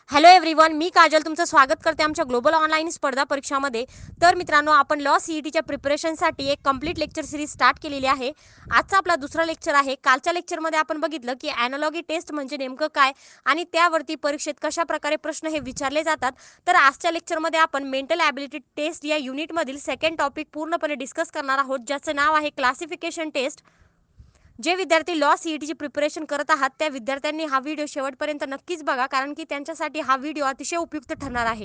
Hello everyone, मी काजल तुमचं स्वागत करते आमच्या ग्लोबल ऑनलाईन स्पर्धा परीक्षामध्ये. तर मित्रांनो, आपण लॉ सीईटीच्या प्रिपरेशनसाठी एक कंप्लीट लेक्चर सिरीज स्टार्ट केलेली आहे. आजचा आपला दुसरा लेक्चर आहे. कालच्या लेक्चरमध्ये आपण बघितलं की ॲनालॉगी टेस्ट म्हणजे नेमकं काय आणि त्यावरती परीक्षेत कशा प्रकारे प्रश्न हे विचारले जातात. तर आजच्या लेक्चरमध्ये आपण मेंटल ॲबिलिटी टेस्ट या युनिटमधील सेकंड टॉपिक पूर्णपणे डिस्कस करणार आहोत, ज्याचं नाव आहे क्लासिफिकेशन टेस्ट. जे विद्यार्थी लॉ सीईटीची प्रिपरेशन करत आहात त्या विद्यार्थ्यांनी हा व्हिडिओ शेवटपर्यंत नक्कीच बघा, कारण की त्यांच्यासाठी हा व्हिडिओ अतिशय उपयुक्त ठरणार आहे.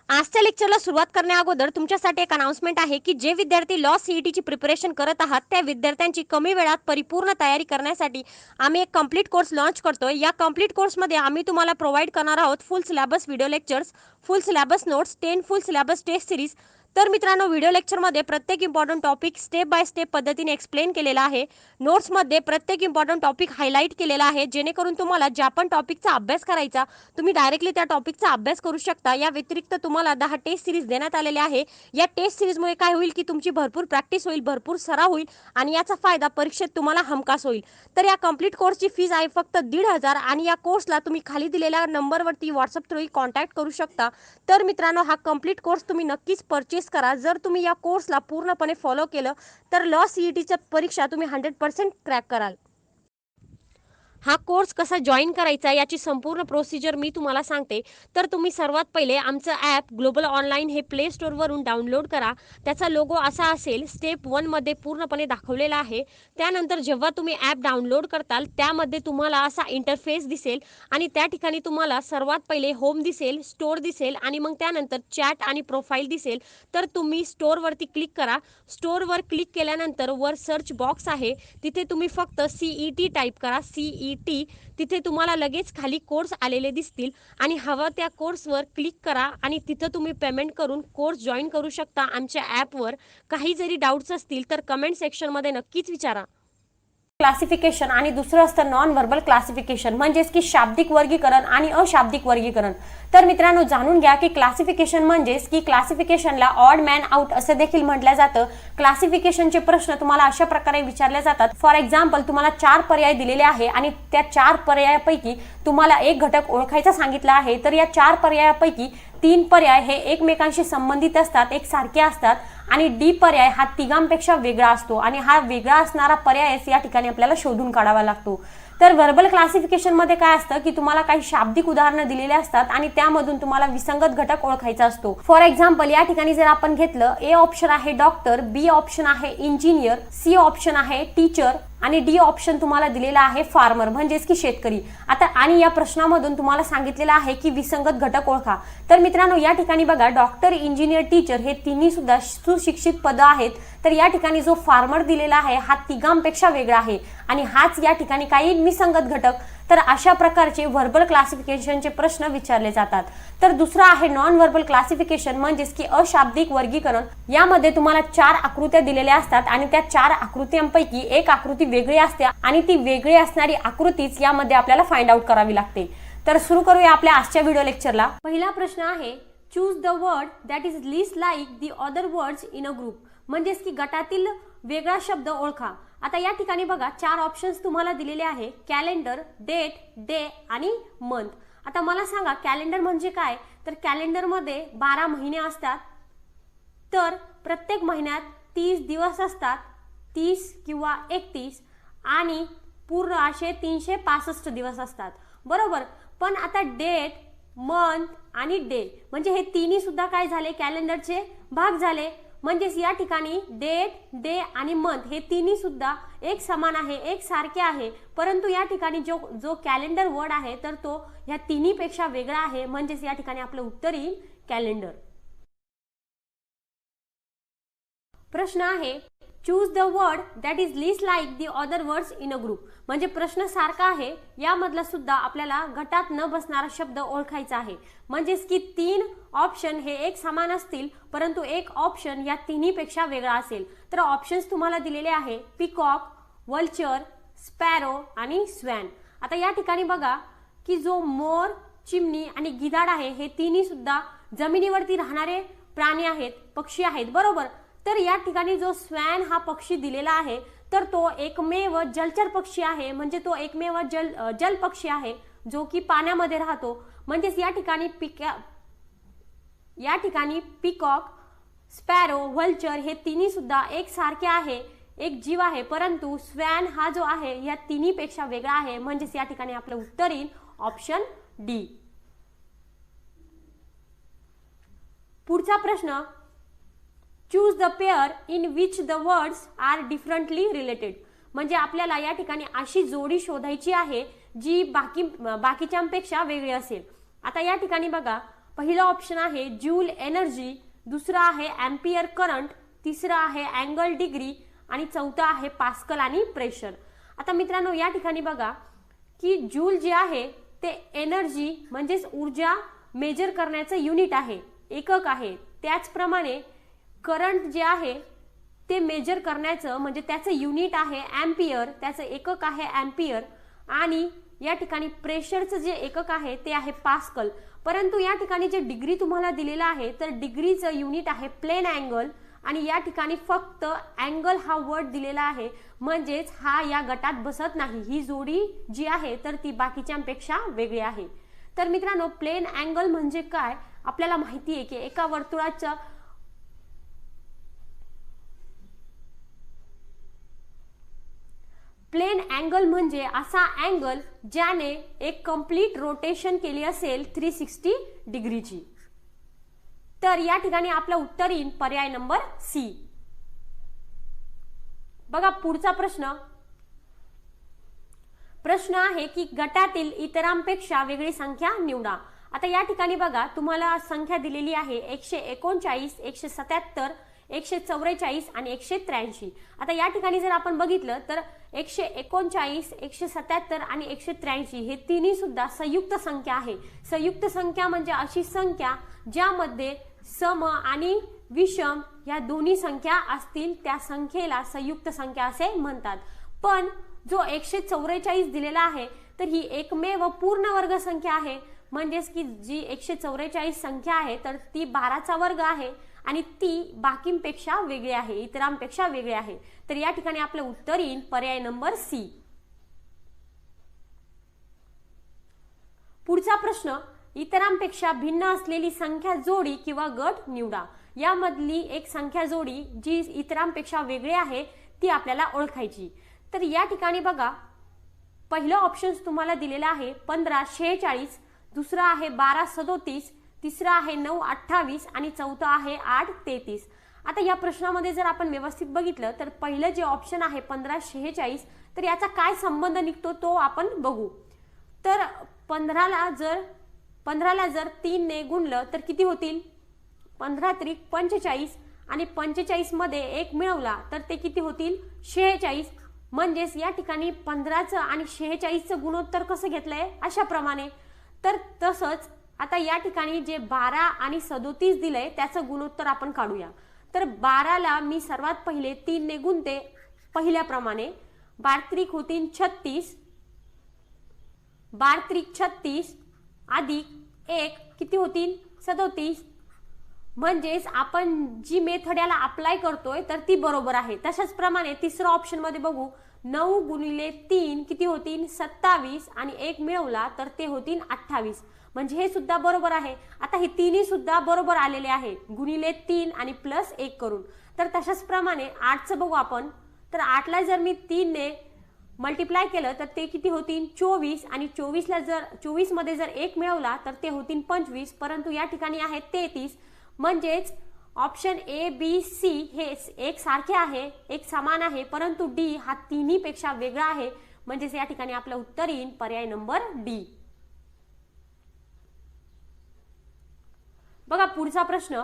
आजच्या लेक्चरला सुरुवात करण्या अगोदर तुमच्यासाठी एक अनाउन्समेंट आहे की जे विद्यार्थी लॉ सीईटीची प्रिपरेशन करत आहात त्या विद्यार्थ्यांची कमी वेळात परिपूर्ण तयारी करण्यासाठी आम्ही एक कंप्लीट कोर्स लॉन्च करतोय. या कंप्लीट कोर्समध्ये आम्ही तुम्हाला प्रोव्हाइड करणार आहोत full syllabus video lectures, full syllabus notes, 10 full syllabus test series. तर मित्रांनो, व्हिडिओ लेक्चरमध्ये प्रत्येक important topic step by step पद्धतीने एक्सप्लेन केलेला आहे. नोट्समध्ये प्रत्येक इम्पॉर्टंट टॉपिक हायलाईट केलेला आहे, जेणेकरून तुम्हाला ज्या पण टॉपिकचा अभ्यास करायचा तुम्ही डायरेक्टली त्या टॉपिकचा अभ्यास करू शकता. या व्यतिरिक्त तुम्हाला 10 टेस्ट सिरीज देण्यात आलेले आहे. या टेस्ट सिरीजमुळे काय होईल की तुमची भरपूर प्रॅक्टिस होईल, भरपूर सराव होईल आणि याचा फायदा परीक्षेत तुम्हाला हमखास होईल. तर या कंप्लीट कोर्सची फीज आहे फक्त 1,500 आणि या कोर्सला तुम्ही खाली दिलेल्या नंबरवरती व्हॉट्सअप थ्रू कॉन्टॅक्ट करू शकता. तर मित्रांनो, हा कंप्लीट कोर्स तुम्ही नक्कीच परचेस करा. जर तुम्ही या कोर्सला पूर्णपणे फॉलो केलं तर लॉ सीईटीची परीक्षा तुम्ही 100% क्रॅक कराल. हा कोर्स कसा जॉईन करायचा याची संपूर्ण प्रोसिजर मी तुम्हाला सांगते. तर तुम्ही सर्वात पहिले आमचं ॲप ग्लोबल ऑनलाईन हे प्ले स्टोअरवरून डाउनलोड करा. त्याचा लोगो असा असेल, स्टेप 1मध्ये पूर्णपणे दाखवलेला आहे. त्यानंतर जेव्हा तुम्ही ॲप डाउनलोड करताल त्यामध्ये तुम्हाला असा इंटरफेस दिसेल आणि त्या ठिकाणी तुम्हाला सर्वात पहिले होम दिसेल, स्टोअर दिसेल आणि मग त्यानंतर चॅट आणि प्रोफाईल दिसेल. तर तुम्ही स्टोअरवरती क्लिक करा. स्टोअरवर क्लिक केल्यानंतर वर सर्च बॉक्स आहे, तिथे तुम्ही फक्त सीईटी टाईप करा. सीईटी, तिथे तुम्हाला लगेच खाली कोर्स आलेले दिसतील आणि हवं त्या कोर्सवर क्लिक करा आणि तिथं तुम्ही पेमेंट करून कोर्स जॉईन करू शकता आमच्या ॲपवर. काही जरी डाऊट्स असतील तर कमेंट सेक्शनमध्ये नक्कीच विचारा. क्लासिफिकेशन आणि दुसरं असतं नॉन व्हर्बल क्लासिफिकेशन, म्हणजेच की शाब्दिक वर्गीकरण आणि अशाब्दिक वर्गीकरण. तर मित्रांनो, जाणून घ्या की क्लासिफिकेशन म्हणजेच की क्लासिफिकेशनला ऑड मॅन आउट असे देखील म्हटलं जातं. क्लासिफिकेशनचे प्रश्न तुम्हाला अशा प्रकारे विचारले जातात. फॉर एक्झाम्पल, तुम्हाला 4 पर्याय दिलेले आहे आणि त्या 4 पर्यायापैकी तुम्हाला एक घटक ओळखायचा सांगितला आहे. तर या 4 पर्यायापैकी 3 पर्याय हे एकमेकांशी संबंधित असतात, एकसारखे असतात आणि डी पर्याय हा तिघांपेक्षा वेगळा असतो आणि हा वेगळा असणारा पर्यायच या ठिकाणी आपल्याला शोधून काढावा लागतो. तर व्हर्बल क्लासिफिकेशन मध्ये काय असतं की तुम्हाला काही शाब्दिक उदाहरणं दिलेली असतात आणि त्यामधून तुम्हाला विसंगत घटक ओळखायचा असतो. फॉर एक्झाम्पल, या ठिकाणी जर आपण घेतलं, ए ऑप्शन आहे डॉक्टर, बी ऑप्शन आहे इंजिनियर, सी ऑप्शन आहे टीचर आणि डी ऑप्शन तुम्हाला दिलेला आहे फार्मर म्हणजेच की शेतकरी. आता आणि या प्रश्नामधून तुम्हाला सांगितलेलं आहे की विसंगत घटक ओळखा. तर मित्रांनो, या ठिकाणी बघा, डॉक्टर, इंजिनियर, टीचर हे तिन्ही सुद्धा सुशिक्षित पद आहेत. तर या ठिकाणी जो फार्मर दिलेला आहे हा तिघांपेक्षा वेगळा आहे आणि हाच या ठिकाणी काही विसंगत घटक. तर अशा प्रकारचे व्हर्बल क्लासिफिकेशनचे प्रश्न विचारले जातात. तर दुसरं आहे नॉन व्हर्बल क्लासिफिकेशन म्हणजेच की अशाब्दिक वर्गीकरण. यामध्ये तुम्हाला 4 आकृत्या दिलेल्या असतात आणि त्या 4 आकृत्यांपैकी एक आकृती वेगळी असते आणि ती वेगळी असणारी आकृतीच यामध्ये आपल्याला फाइंड आउट करावी लागते. तर सुरू करूया आपल्या आजच्या व्हिडिओ लेक्चरला. पहिला प्रश्न आहे, choose the word that is least like the other words in a group, म्हणजेच की गटातील वेगळा शब्द ओळखा. आता या ठिकाणी बघा, 4 ऑप्शन्स तुम्हाला दिलेले आहे, कॅलेंडर, डेट, डे आणि मंथ. आता मला सांगा, कॅलेंडर म्हणजे काय? तर कॅलेंडर मध्ये 12 महिने असतात. तर प्रत्येक महिन्यात 30 दिवस असतात, 30 किंवा 31 आणि पूर्ण असे 365 दिवस असतात, बरोबर. पण आता डेट, मंथ आणि डे म्हणजे हे तिन्ही सुद्धा काय झाले, कॅलेंडरचे भाग झाले. म्हणजेच या ठिकाणी डेट, डे आणि मंथ हे तिन्ही सुद्धा एक समान आहे, एक सारखे आहे. परंतु या ठिकाणी जो कॅलेंडर वर्ड आहे तर तो या तिन्ही पेक्षा वेगळा आहे. म्हणजेच या ठिकाणी आपलं उत्तर येईल कॅलेंडर. प्रश्न आहे, choose the word that is least like the other words in a group, म्हणजे प्रश्न सारखा आहे, यामधला सुद्धा आपल्याला गटात न बसणारा शब्द ओळखायचा आहे. म्हणजेच की 3 ऑप्शन हे एक समान असतील परंतु एक ऑप्शन या तिन्हीपेक्षा वेगळा असेल. तर ऑप्शन्स तुम्हाला दिलेले आहे, पिकॉक, वल्चर, स्पॅरो आणि स्वॅन. आता या ठिकाणी बघा की जो मोर, चिमणी आणि गिधाड आहे हे तिन्ही सुद्धा जमिनीवरती राहणारे प्राणी आहेत, पक्षी आहेत, बरोबर. तर या ठिकाणी जो स्वॅन हा पक्षी दिलेला आहे तर तो एकमेव जलचर पक्षी आहे, म्हणजे तो एकमेव जल पक्षी आहे जो की पाण्यामध्ये राहतो. म्हणजेच या ठिकाणी पिकॉक, स्पॅरो, व्हल्चर हे तिन्ही सुद्धा एक सारखे आहे, एक जीव आहे, परंतु स्वॅन हा जो आहे या तिन्ही पेक्षा वेगळा आहे, म्हणजेच या ठिकाणी आपलं उत्तर येईल ऑप्शन डी. पुढचा प्रश्न, choose the pair in which the words are differently related. म्हणजे आपल्याला या ठिकाणी अशी जोडी शोधायची आहे जी बाकीच्यांपेक्षा वेगळी असेल. आता या ठिकाणी बघा, पहिला ऑप्शन आहे जूल एनर्जी, दुसरा आहे एम्पियर करंट, तिसरा आहे अँगल डिग्री आणि चौथा आहे पास्कल आणि प्रेशर. आता मित्रांनो या ठिकाणी बघा की जूल जे आहे ते एनर्जी म्हणजेच ऊर्जा मेजर करण्याचं युनिट आहे, एकक आहे. त्याचप्रमाणे करंट जे आहे ते मेजर करण्याचं म्हणजे त्याचं युनिट आहे एम्पियर, त्याचं एकक आहे एम्पियर. आणि या ठिकाणी प्रेशरचं जे एकक आहे ते आहे पास्कल. परंतु या ठिकाणी जे डिग्री तुम्हाला दिलेलं आहे तर डिग्रीचं युनिट आहे प्लेन अँगल. आणि या ठिकाणी फक्त अँगल हा वर्ड दिलेला आहे, म्हणजेच हा या गटात बसत नाही. ही जोडी जी आहे तर ती बाकीच्यांपेक्षा वेगळी आहे. तर मित्रांनो प्लेन अँगल म्हणजे काय, आपल्याला माहिती आहे की एका वर्तुळाच्या प्लेन अँगल म्हणजे असा अँगल ज्याने एक कंप्लीट रोटेशन केली असेल 360 डिग्रीची. तर या ठिकाणी आपलं उत्तर येईल पर्याय नंबर सी. बघा पुढचा प्रश्न आहे की गटातील इतरांपेक्षा वेगळी संख्या निवडा. आता या ठिकाणी बघा तुम्हाला संख्या दिलेली आहे 139, 177, 144 आणि 183. आता या ठिकाणी जर आपण बघितलं तर 139, 177 आणि 183 हे तिन्ही सुद्धा संयुक्त संख्या आहे. संयुक्त संख्या म्हणजे अशी संख्या ज्यामध्ये सम आणि विषम या दोन्ही संख्या असतील त्या संख्येला संयुक्त संख्या असे म्हणतात. पण जो 144 दिलेला आहे तर ही एकमेव पूर्ण वर्ग संख्या आहे, म्हणजेच की जी 144 संख्या आहे तर ती 12चा वर्ग आहे आणि ती बाकींपेक्षा वेगळी आहे, इतरांपेक्षा वेगळी आहे. तर या ठिकाणी आपलं उत्तर येईल पर्याय नंबर सी. पुढचा प्रश्न, इतरांपेक्षा भिन्न असलेली संख्या जोडी किंवा गट निवडा. यामधली एक संख्या जोडी जी इतरांपेक्षा वेगळी आहे ती आपल्याला ओळखायची. तर या ठिकाणी बघा पहिलं ऑप्शन तुम्हाला दिलेला आहे 1546, दुसरा आहे 1237, तिसरा आहे 928 आणि चौथा आहे 833. आता या प्रश्नामध्ये जर आपण व्यवस्थित बघितलं तर पहिलं जे ऑप्शन आहे 1546 तर याचा काय संबंध निघतो तो आपण बघू. तर 15ला जर 3 ने गुणलं तर किती होतील, 15 त्रिक 45 आणि 45 मध्ये 1 मिळवला तर ते किती होतील 46. म्हणजेच या ठिकाणी 15चं आणि 46चं गुणोत्तर कसं घेतलंय अशा प्रमाणे. तर तसंच आता या ठिकाणी जे 12 आणि 37 दिलंय त्याचं गुणोत्तर आपण काढूया. तर 12ला मी सर्वात पहिले 3 ने गुणते पहिल्याप्रमाणे, 12 त्रिक होतील 36, 12 त्रिक 36 अधिक 1 किती होतील 37. म्हणजेच आपण जी मेथड याला अप्लाय करतोय तर ती बरोबर आहे. तशाच प्रमाणे तिसरा ऑप्शन मध्ये बघू, 9 गुणिले 3 किती होतील 27 आणि 1 मिळवला तर ते होतील 28. म्हणजे हे सुद्धा बरोबर आहे. आता हे तिन्ही सुद्धा बरोबर आलेले आहे गुणिले 3 आणि प्लस 1 करून. तर तशाच प्रमाणे 8चं बघू आपण. तर 8ला जर मी 3 ने मल्टिप्लाय केलं तर ते किती होतील 24 आणि 24 मध्ये जर 1 मिळवला तर ते होतील 25. परंतु या ठिकाणी आहे 33. म्हणजेच ऑप्शन ए बी सी हे एक सारखे आहे, एक समान आहे, परंतु डी हा तिन्ही पेक्षा वेगळा आहे. म्हणजेच या ठिकाणी आपलं उत्तर येईल पर्याय नंबर डी. बघा पुढचा प्रश्न.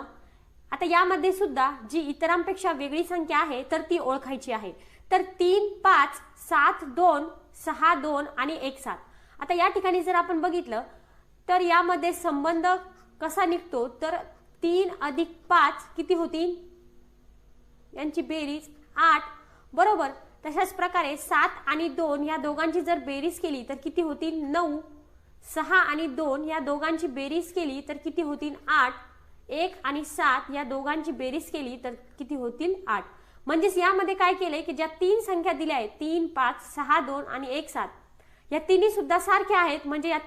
आता यामध्ये सुद्धा जी इतरांपेक्षा वेगळी संख्या आहे तर ती ओळखायची आहे. तर 3, 5, 7, 2, 6, 2 आणि 1, 7. आता या ठिकाणी जर आपण बघितलं तर यामध्ये संबंध कसा निघतो तर 3 अधिक 5 किती होतील, यांची बेरीज 8 बरोबर. तशाच प्रकारे 7 आणि 2 या दोघांची जर बेरीज केली तर किती होतील 9. 6 आणि 2 या दोघांची बेरीज केली तर किती होतील 8. 1 आणि 7 या दोघांची बेरीज केली तर किती होतील 8. म्हणजेच यामध्ये काय केलंय की ज्या 3 संख्या दिल्या आहेत 3, 5, 6, 2 आणि 1, 7 या तिन्ही सुद्धा सारख्या आहेत. म्हणजे या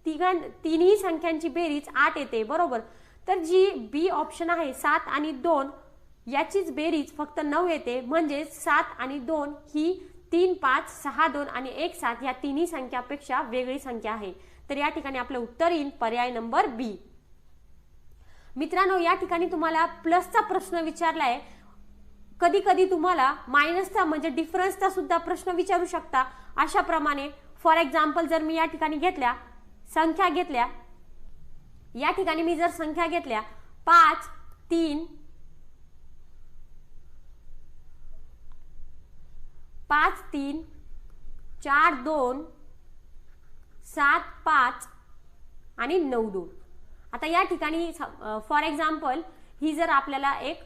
तिन्ही संख्यांची बेरीज 8 येते बरोबर. तर जी बी ऑप्शन आहे 7 आणि 2 याचीच बेरीज फक्त 9 येते. म्हणजे 7 आणि 2 ही 3, 5, 6, 2 आणि 1, 7 या तिन्ही संख्यापेक्षा वेगळी संख्या आहे. तर या ठिकाणी आपलं उत्तर येईल पर्याय नंबर बी. मित्रांनो, या ठिकाणी तुम्हाला प्लसचा प्रश्न विचारलाय. कधी कधी तुम्हाला मायनसचा म्हणजे डिफरन्सचा सुद्धा प्रश्न विचारू शकता. अशा प्रमाणे फॉर एक्झाम्पल जर मी या ठिकाणी संख्या घेतल्या, या ठिकाणी मी जर संख्या घेतल्या 5, 3, 4, 2, 7, 5 आणि 9, 2. आता या ठिकाणी फॉर एक्झाम्पल ही जर आपल्याला एक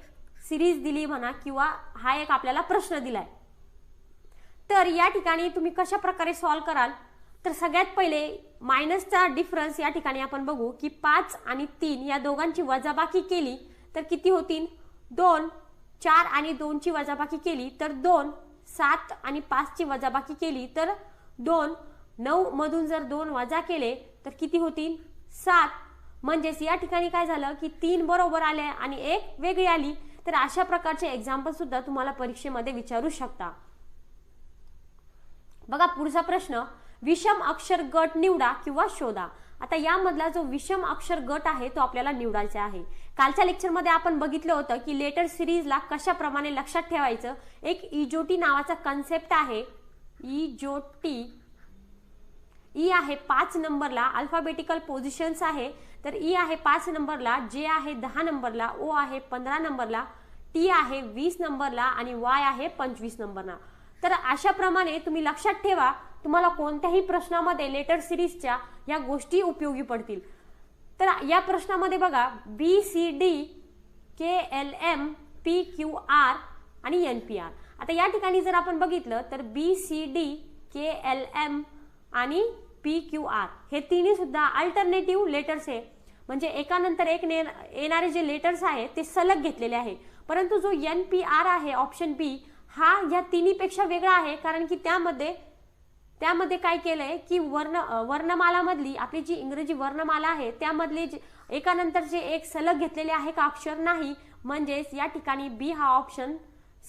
सिरीज दिली म्हणा किंवा हा एक आपल्याला प्रश्न दिलाय, तर या ठिकाणी तुम्ही कशा प्रकारे सॉल्व्ह कराल. तर सगळ्यात पहिले मायनसचा डिफरन्स या ठिकाणी आपण बघू की 5 आणि 3 या दोघांची वजाबाकी केली तर किती होतील. 2, 4 आणि 2 ची वजाबाकी केली तर 2, 7 आणि 5 ची वजाबाकी केली तर 2, 9 मधून जर 2 वजा केले तर किती होतील 7. म्हणजेच या ठिकाणी काय झालं की 3 बरोबर आले आणि 1 वेगळी आली. तर अशा प्रकारचे एक्झाम्पल सुद्धा तुम्हाला परीक्षेमध्ये विचारू शकता. बघा पुढचा प्रश्न, विषम अक्षर गट निवडा किंवा शोधा. आता यामधला जो विषम अक्षर गट आहे तो आपल्याला निवडायचा आहे. कालच्या लेक्चरमध्ये आपण बघितलं होतं की लेटर सिरीजला कशा प्रमाणे लक्षात ठेवायचं. एक इजोटी नावाचा कन्सेप्ट आहे. इजोटी ई आहे 5 नंबरला, अल्फाबेटिकल पोझिशन्स आहे. तर ई आहे 5 नंबरला, जे आहे 10 नंबरला, ओ आहे 15 नंबरला, टी आहे 20 नंबरला आणि वाय आहे 25 नंबरला. तर अशा प्रमाणे तुम्ही लक्षात ठेवा. तुम्हाला कोणत्याही प्रश्नामध्ये लेटर सिरीजच्या या गोष्टी उपयोगी पडतील. तर या प्रश्नामध्ये बघा BCD KLM PQR आणि NPR. आता या ठिकाणी जर आपण बघितलं तर BCD KLM आणि PQR हे तिन्ही सुद्धा अल्टरनेटिव्ह लेटर्स आहे. म्हणजे एकानंतर एक येणारे जे लेटर्स आहेत ते सलग घेतलेले आहे. परंतु जो NPR आहे ऑप्शन बी हा या तिन्हीपेक्षा वेगळा आहे. कारण की त्यामध्ये काय केलंय की वर्णमाला मधली आपली जी इंग्रजी वर्णमाला आहे त्यामधले एकानंतरचे एक सलग घेतलेले आहे का अक्षर नाही. म्हणजेच या ठिकाणी बी हा ऑप्शन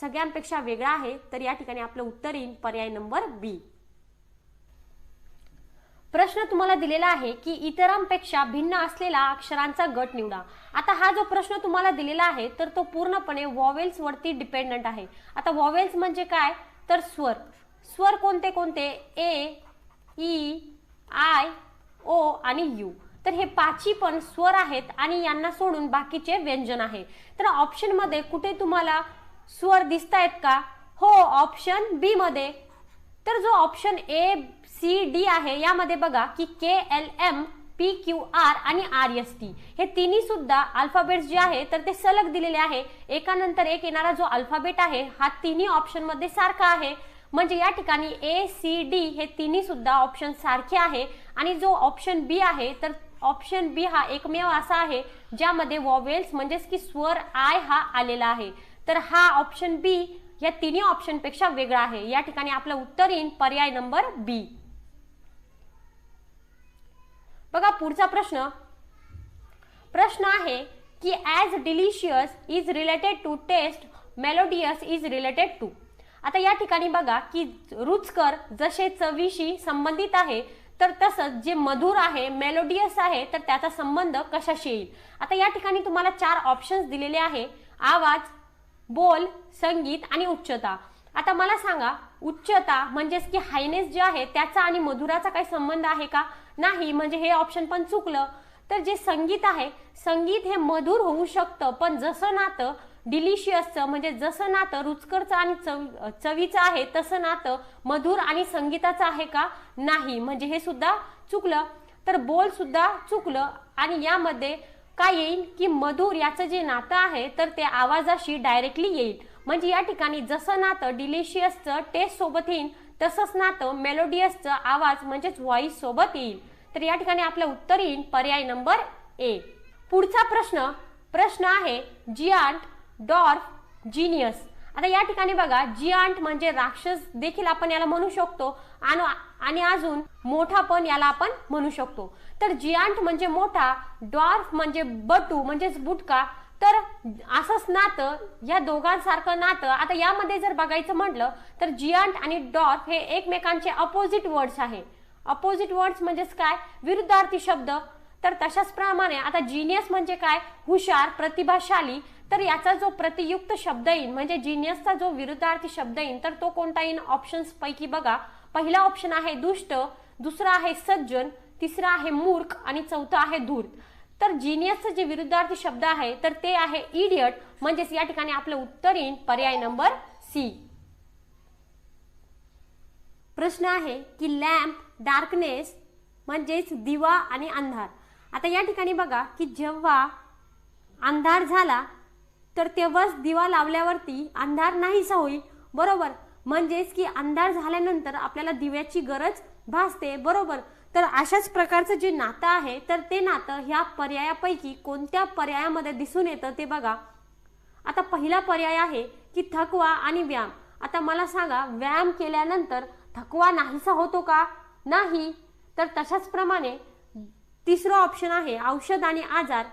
सगळ्यांपेक्षा वेगळा आहे. तर या ठिकाणी आपलं उत्तर येईल पर्याय नंबर बी. प्रश्न तुम्हाला दिलेला आहे की इतरांपेक्षा भिन्न असलेला अक्षरांचा गट निवडा. आता हा जो प्रश्न तुम्हाला दिलेला आहे तर तो पूर्णपणे वॉवेल्स वरती डिपेंडंट आहे. आता वॉवेल्स म्हणजे काय तर स्वर. स्वर कोणते कोणते ए, ई, आय, ओ आणि यू. तर हे पाचही पण स्वर आहेत आणि यांना सोडून बाकीचे व्यंजन आहे. तर ऑप्शन मध्ये कुठे तुम्हाला स्वर दिसतायत का? हो, ऑप्शन बी मध्ये. तर जो ऑप्शन ACD आहे यामध्ये बघा की KLM PQR आणि RST हे तिन्ही सुद्धा अल्फाबेट्स जे आहे तर ते सलग दिलेले आहे. एकानंतर एक येणारा जो अल्फाबेट आहे हा तिन्ही ऑप्शन मध्ये सारखा आहे. म्हणजे या ठिकाणी ACD हे तिन्ही सुद्धा ऑप्शन सारखे आहे. आणि जो ऑप्शन बी आहे तर ऑप्शन बी हा एकमेव असा आहे ज्यामध्ये वॉवेल्स म्हणजेच की स्वर आय हा आलेला आहे. तर हा ऑप्शन बी या तिन्ही ऑप्शन पेक्षा वेगळा आहे. या ठिकाणी आपलं उत्तर येईल पर्याय नंबर बी. बघा पुढचा प्रश्न आहे की as delicious is related to taste, melodious is related to. आता या ठिकाणी बघा की रुचकर जसे चवीशी संबंधित आहे तर तसंच जे मधुर आहे मेलोडियस आहे तर त्याचा संबंध कशाशी येईल. आता या ठिकाणी तुम्हाला 4 ऑप्शन्स दिलेले आहे. आवाज, बोल, संगीत आणि उच्चता. आता मला सांगा उच्चता म्हणजेच की हायनेस जे आहे त्याचा आणि मधुराचा काही संबंध आहे का? नाही. म्हणजे हे ऑप्शन पण चुकलं. तर जे संगीत आहे, संगीत हे मधुर होऊ शकतं पण जसं नातं डिलिशियसचं म्हणजे जसं नातं रुचकरचं आणि चवीचं आहे तसं नातं मधुर आणि संगीताचं आहे का? नाही. म्हणजे हे सुद्धा चुकलं. तर बोल सुद्धा चुकलं. आणि यामध्ये काय येईल की मधुर याचं जे नातं आहे तर ते आवाजाशी डायरेक्टली येईल. म्हणजे या ठिकाणी जसं नातं डिलिशियसचं टेस्ट सोबत येईल तसंच नातं मेलोडियसचं आवाज म्हणजेच व्हॉइस सोबत येईल. तर या ठिकाणी आपलं उत्तर येईल पर्याय नंबर ए. पुढचा प्रश्न आहे जियांट, डॉर्फ, जीनियस. आता या ठिकाणी बघा जियांट म्हणजे राक्षस देखील आपण याला म्हणू शकतो आणि अजून मोठा पण याला आपण म्हणू शकतो. तर जियांट म्हणजे मोठा, डॉर्फ म्हणजे बटू म्हणजेच बुटका. तर असंच नातं या दोघांसारखं नातं. आता यामध्ये जर बघायचं म्हटलं तर जियांट आणि डॉर्फ हे एकमेकांचे अपोजिट वर्ड्स आहे. अपोजिट वर्ड्स म्हणजेच काय, विरुद्धार्थी शब्द. तर तशाच प्रमाणे आता जीनियस म्हणजे काय, हुशार, प्रतिभाशाली. तर याचा जो प्रतियुक्त शब्द येईल म्हणजे जीनियसचा जो विरुद्धार्थी शब्द येईल तर तो कोणता येईल, ऑप्शन्स पैकी बघा. पहिला ऑप्शन आहे दुष्ट, दुसरा आहे सज्जन, तिसरा आहे मूर्ख आणि चौथा आहे धूर्त. तर जीनियसचं जे विरुद्धार्थी शब्द आहे तर ते आहे इडियट. म्हणजेच या ठिकाणी आपलं उत्तर येईल पर्याय नंबर सी. प्रश्न आहे की लॅम्प, डार्कनेस म्हणजेच दिवा आणि अंधार. आता या ठिकाणी बघा की जेव्हा अंधार झाला तर तेव्हाच दिवा लावल्यावरती अंधार नाहीसा होईल, बरोबर. म्हणजेच की अंधार झाल्यानंतर आपल्याला दिव्याची गरज भासते, बरोबर. तर अशाच प्रकारचं जे नातं आहे तर ते नातं ह्या पर्यायापैकी कोणत्या पर्यायामध्ये दिसून येतं ते बघा. आता पहिला पर्याय आहे की थकवा आणि व्यायाम. आता मला सांगा, व्यायाम केल्यानंतर थकवा नाहीसा होतो का, नाही. तर तशाच प्रमाणे तिसरं ऑप्शन आहे औषध आणि आजार.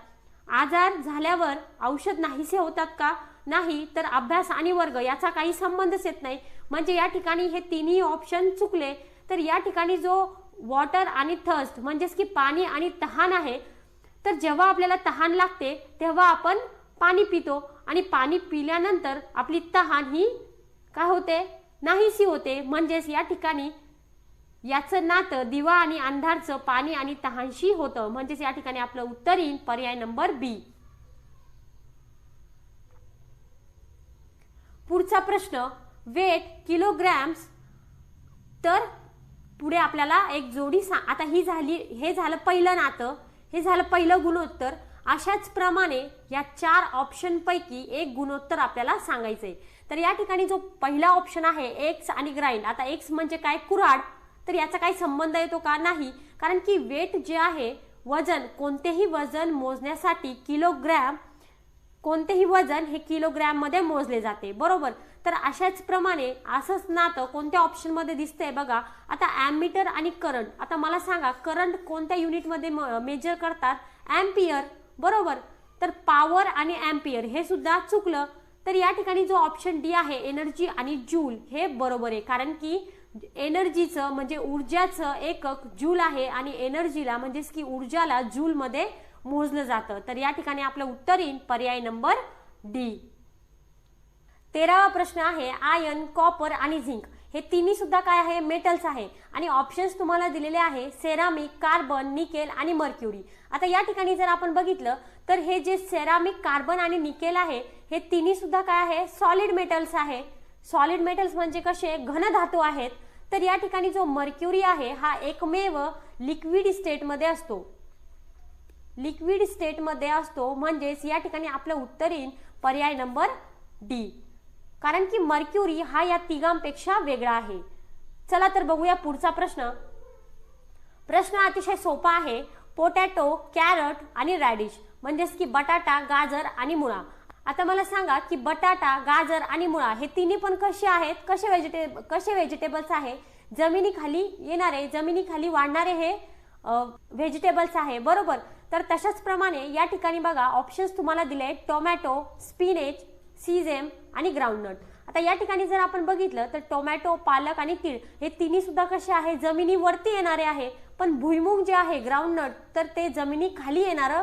आजार झाल्यावर औषध नाहीसे होतात का, नाही. तर अभ्यास आणि वर्ग याचा काही संबंधच येत नाही. म्हणजे या ठिकाणी हे तिन्ही ऑप्शन चुकले. तर या ठिकाणी जो वॉटर आणि थर्स्ट म्हणजेच की पाणी आणि तहान आहे, तर जेव्हा आपल्याला तहान लागते तेव्हा आपण पाणी पितो आणि पाणी पिल्यानंतर आपली तहान ही काय होते, नाहीशी होते. म्हणजेच या ठिकाणी याचं नातं दिवा आणि अंधारचं पाणी आणि तहानशी होतं. म्हणजेच या ठिकाणी आपलं उत्तर येईल पर्याय नंबर बी. पुढचा प्रश्न वेट किलोग्रॅम्स. तर पुढे आपल्याला एक जोडी आता हे झालं पहिलं नातं, हे झालं पहिलं गुणोत्तर. अशाच प्रमाणे या 4 ऑप्शन पैकी एक गुणोत्तर आपल्याला सांगायचंय. तर या ठिकाणी जो पहिला ऑप्शन आहे एक्स आणि ग्राइंड. आता एक्स म्हणजे काय, कुऱ्हाड. तर याचा काही संबंध येतो का, नाही. कारण की वेट जे आहे वजन, कोणतेही वजन मोजण्यासाठी किलोग्रॅम, कोणतेही वजन हे किलोग्रॅम मध्ये मोजले जाते, बरोबर. तर अशाच प्रमाणे असंच नातं कोणत्या ऑप्शन मध्ये दिसतंय बघा. आता ॲमीटर आणि करंट. आता मला सांगा, करंट कोणत्या युनिट मध्ये मेजर करतात, एम्पियर, बरोबर. तर पॉवर आणि एम्पियर हे सुद्धा चुकलं. तर या ठिकाणी जो ऑप्शन डी आहे एनर्जी आणि जूल हे बरोबर आहे. कारण की एनर्जीचं म्हणजे ऊर्जाचं एकक जूल आहे आणि एनर्जीला म्हणजेच की ऊर्जाला जूल मध्ये मोजलं जातं. तर या ठिकाणी आपलं उत्तर येईल पर्याय नंबर डी. 13वा प्रश्न आहे आयर्न, कॉपर आणि झिंक. हे तिन्ही सुद्धा काय आहे, मेटल्स आहे. आणि ऑप्शन्स तुम्हाला दिलेले आहे सेरामिक, कार्बन, निकेल आणि मर्क्युरी. आता या ठिकाणी जर आपण बघितलं तर हे जे सेरामिक, कार्बन आणि निकेल आहे हे तिन्ही सुद्धा काय आहे, सॉलिड मेटल्स आहे. सॉलिड मेटल्स म्हणजे कसे, घन धातू आहेत. तर या ठिकाणी जो मर्क्युरी आहे हा एकमेव लिक्विड स्टेट मध्ये असतो. लिक्विड स्टेट मध्ये असतो. म्हणजेच या ठिकाणी आपलं उत्तर येईल पर्याय नंबर डी. कारण की मर्क्युरी हा या तिघांपेक्षा वेगळा आहे. चला तर बघूया पुढचा प्रश्न. प्रश्न अतिशय सोपा आहे. पोटॅटो, कॅरट आणि रॅडिश म्हणजेच की बटाटा, गाजर आणि मुळा. आता मला सांगा की बटाटा, गाजर आणि मुळा हे तिन्ही पण कसे आहेत, कसे व्हेजिटेबल्स आहे, जमिनीखाली येणारे, जमिनीखाली वाढणारे हे व्हेजिटेबल्स आहे, बरोबर. तर तशाच प्रमाणे या ठिकाणी बघा ऑप्शन्स तुम्हाला दिले टोमॅटो, स्पिनेच, सीझेम आणि ग्राउंडनट. आता या ठिकाणी जर आपण बघितलं तर टोमॅटो, पालक आणि तीळ हे तिन्ही सुद्धा कसे आहे, जमिनीवरती येणारे आहे. पण भुईमुग जे आहे, ग्राउंडनट, तर ते जमिनी खाली येणारं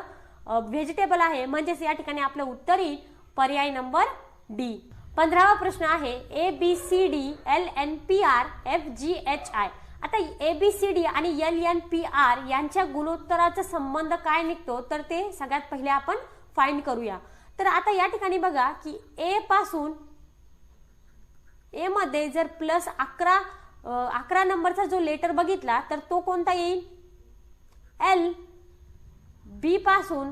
व्हेजिटेबल आहे. म्हणजेच या ठिकाणी आपलं उत्तर येईल पर्याय नंबर डी. 15वा प्रश्न आहे ABCD LNPR FGHI. आता ABCD आणि LNPR यांच्या गुणोत्तराचा संबंध काय निघतो तर ते सगळ्यात पहिले आपण फाइंड करूया. तर आता या ठिकाणी बघा की ए पासून ए मध्ये जर प्लस 11 नंबरचा जो लेटर बघितला तर तो कोणता येईल, एल. बी पासून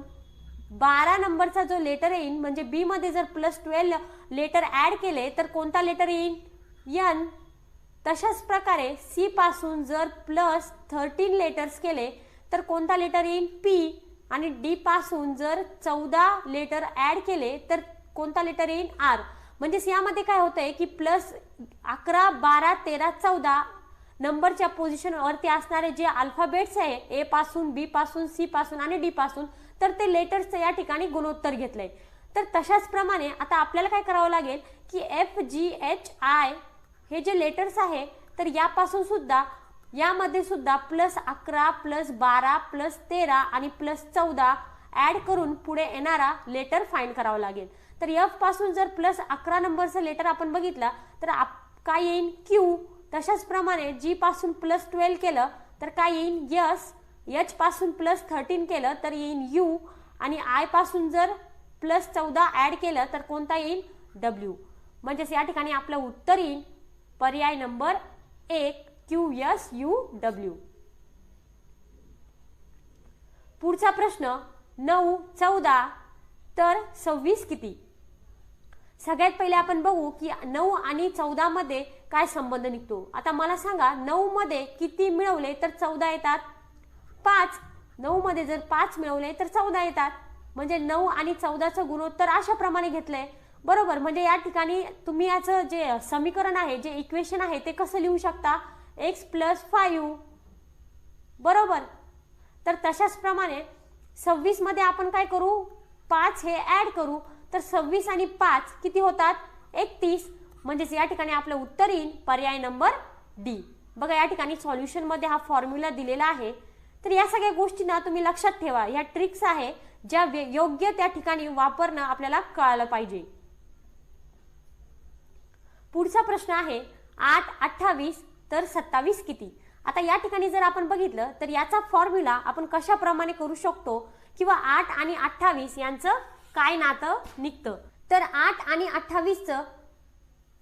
12 नंबरचा जो लेटर येईल म्हणजे बी मध्ये जर प्लस 12 लेटर ऍड केले तर कोणता लेटर येईल, एन. तशाच प्रकारे सी पासून जर प्लस 13 लेटर्स केले तर कोणता लेटर येईल, पी. आणि डी पासून जर 14 लेटर ऍड केले तर कोणता लेटर येईल, आर. म्हणजेच यामध्ये काय होतंय की प्लस 11, 12, 13, 14 नंबरच्या पोझिशनवरती असणारे जे अल्फाबेट्स आहे ए पासून, बी पासून, सी पासून आणि डी पासून, तर ते लेटर्सचं या ठिकाणी गुणोत्तर घेतलंय. तर तशाच प्रमाणे आता आपल्याला काय करावं लागेल की एफ, जी, एच, आय हे जे लेटर्स आहे तर यापासून सुद्धा यामध्ये सुद्धा प्लस 11, प्लस 12, प्लस 13 आणि प्लस 14 ऍड करून पुढे येणारा लेटर फाइंड करावा लागेल. तर एफ पासून जर प्लस 11 नंबरचं लेटर आपण बघितला तर काय येईल क्यू. तशाच प्रमाणे जी पासून प्लस 12 केलं तर काय येईल यस. एच पासून प्लस 13 केलं तर येईल यू आणि आय पासून जर प्लस 14 ऍड केलं तर कोणता येईल डब्ल्यू. म्हणजेच या ठिकाणी आपलं उत्तर येईल पर्याय number 1 Q S U W. पुढचा प्रश्न 9, 14 तर 26 किती. सगळ्यात पहिले आपण बघू की 9 आणि 14 मध्ये काय संबंध निघतो. आता मला सांगा 9 मध्ये किती मिळवले तर 14 येतात 5. 9 मध्ये जर 5 मिळवले तर 14 येतात. म्हणजे 9 आणि 14चं गुणोत्तर अशा प्रमाणे घेतलंय बरोबर. म्हणजे या ठिकाणी तुम्ही याचं जे समीकरण आहे जे इक्वेशन आहे ते कसं लिहू शकता x + 5 बरोबर. तर तशाच प्रमाणे 26 मध्ये आपण काय करू 5 हे ऍड करू तर 26 आणि 5 किती होतात 31. म्हणजेच या ठिकाणी आपलं उत्तर येईल पर्याय नंबर डी. बघा या ठिकाणी सॉल्युशन मध्ये हा फॉर्म्युला दिलेला आहे. तर या सगळ्या गोष्टी ना तुम्ही लक्षात ठेवा. या ट्रिक्स आहे ज्या योग्य त्या ठिकाणी वापरणं आपल्याला कळालं पाहिजे. पुढचा प्रश्न आहे 8, 28 तर 27 किती. आता या ठिकाणी जर आपण बघितलं तर याचा फॉर्म्युला आपण कशा प्रमाणे करू शकतो किंवा 8 आणि 28 यांचं काय नातं निघतं. तर 8 आणि 28चं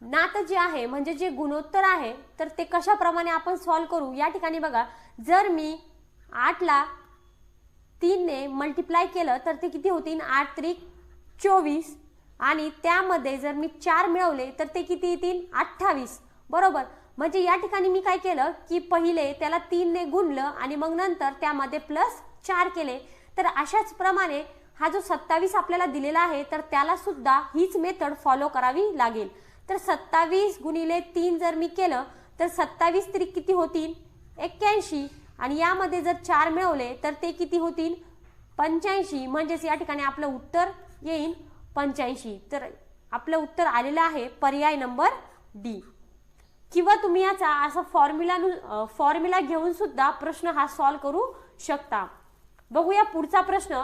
नातं जे आहे म्हणजे जे गुणोत्तर आहे तर ते कशा प्रमाणे आपण सॉल्व करू. या ठिकाणी बघा जर मी 8 ला 3 ने मल्टिप्लाय केलं तर ते किती होतील 8 त्रिक 24 आणि त्यामध्ये जर मी 4 मिळवले तर ते किती येतील 28 बरोबर. म्हणजे या ठिकाणी मी काय केलं की पहिले त्याला 3 ने गुणलं आणि मग नंतर त्यामध्ये प्लस 4 केले. तर अशाच प्रमाणे हा जो 27 आपल्याला दिलेला आहे तर त्याला सुद्धा हीच मेथड फॉलो करावी लागेल. तर 27 गुणिले 3 जर मी केलं तर 27 त्रिक किती होतील 81 आणि यामध्ये जर 4 मिळवले तर ते किती होतील 85. म्हणजेच या ठिकाणी आपलं उत्तर येईल 85. तर आपलं उत्तर आलेलं आहे पर्याय नंबर डी. किंवा तुम्ही याचा असं फॉर्म्युला घेऊन सुद्धा प्रश्न हा सॉल्व करू शकता. बघूया पुढचा प्रश्न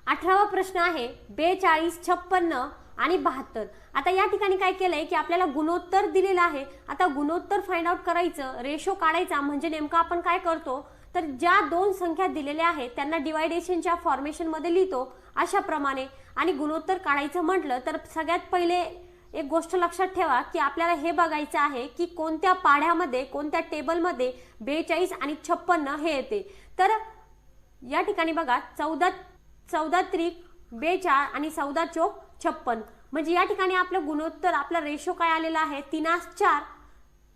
18वा प्रश्न आहे 42, 56 आणि 72. आता या ठिकाणी काय केलंय की आपल्याला गुणोत्तर दिलेलं आहे. आता गुणोत्तर फाइंड आउट करायचं रेशो काढायचा म्हणजे नेमकं आपण काय करतो तर ज्या दोन संख्या दिलेल्या आहेत त्यांना डिवायडेशनच्या फॉर्मेशन मध्ये लिहितो अशा प्रमाणे. आणि गुणोत्तर काढायचं म्हटलं तर सगळ्यात पहिले एक गोष्ट लक्षात ठेवा की आपल्याला हे बघायचं आहे की कोणत्या पाढ्यामध्ये कोणत्या टेबलमध्ये 42 आणि 56 हे येते. तर या ठिकाणी बघा 14 त्रिक 42 आणि 14 चोक 56. म्हणजे या ठिकाणी आपलं गुणोत्तर आपला रेशो काय आलेला आहे 3:4.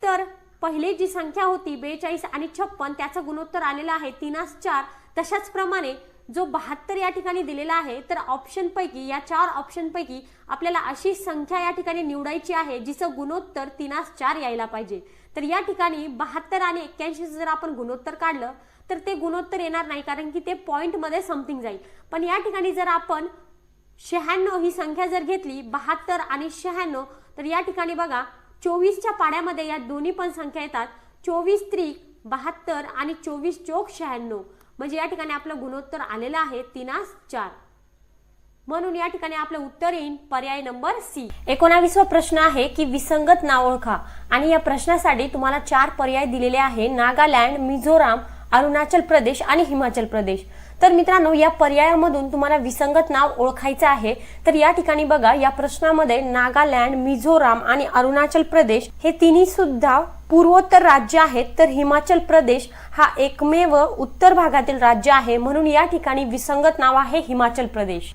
तर पहिली जी संख्या होती 42 आणि 56 त्याचं गुणोत्तर आलेलं आहे 3:4. तशाच प्रमाणे जो 72 या ठिकाणी दिलेला आहे तर ऑप्शन पैकी या 4 ऑप्शन पैकी आपल्याला अशी संख्या या ठिकाणी निवडायची आहे जिचं गुणोत्तर 3:4 यायला पाहिजे. तर या ठिकाणी 72 आणि 81 जर आपण गुणोत्तर काढलं तर ते गुणोत्तर येणार नाही कारण की ते पॉइंट मध्ये समथिंग जाईल. पण या ठिकाणी जर आपण 96 ही संख्या जर घेतली 72 आणि 96 तर या ठिकाणी बघा 24च्या पाड्यामध्ये या दोन्ही पण संख्या येतात 24 त्रिक 72 आणि 24 चोक 96. म्हणजे या ठिकाणी आपलं गुणोत्तर आलेलं आहे 3:4. म्हणून या ठिकाणी आपलं उत्तर येईल पर्याय नंबर सी. 19वा प्रश्न आहे की विसंगत नाव ओळखा. आणि या प्रश्नासाठी तुम्हाला 4 पर्याय दिलेले आहे नागालँड, मिझोराम, अरुणाचल प्रदेश आणि हिमाचल प्रदेश. तर मित्रांनो या पर्यायामधून तुम्हाला विसंगत नाव ओळखायचं आहे. तर या ठिकाणी बघा या प्रश्नामध्ये नागालँड, मिझोराम आणि अरुणाचल प्रदेश हे तिन्ही सुद्धा पूर्वोत्तर राज्य आहेत. तर हिमाचल प्रदेश हा एकमेव उत्तर भागातील राज्य आहे म्हणून या ठिकाणी विसंगत नाव आहे हिमाचल प्रदेश.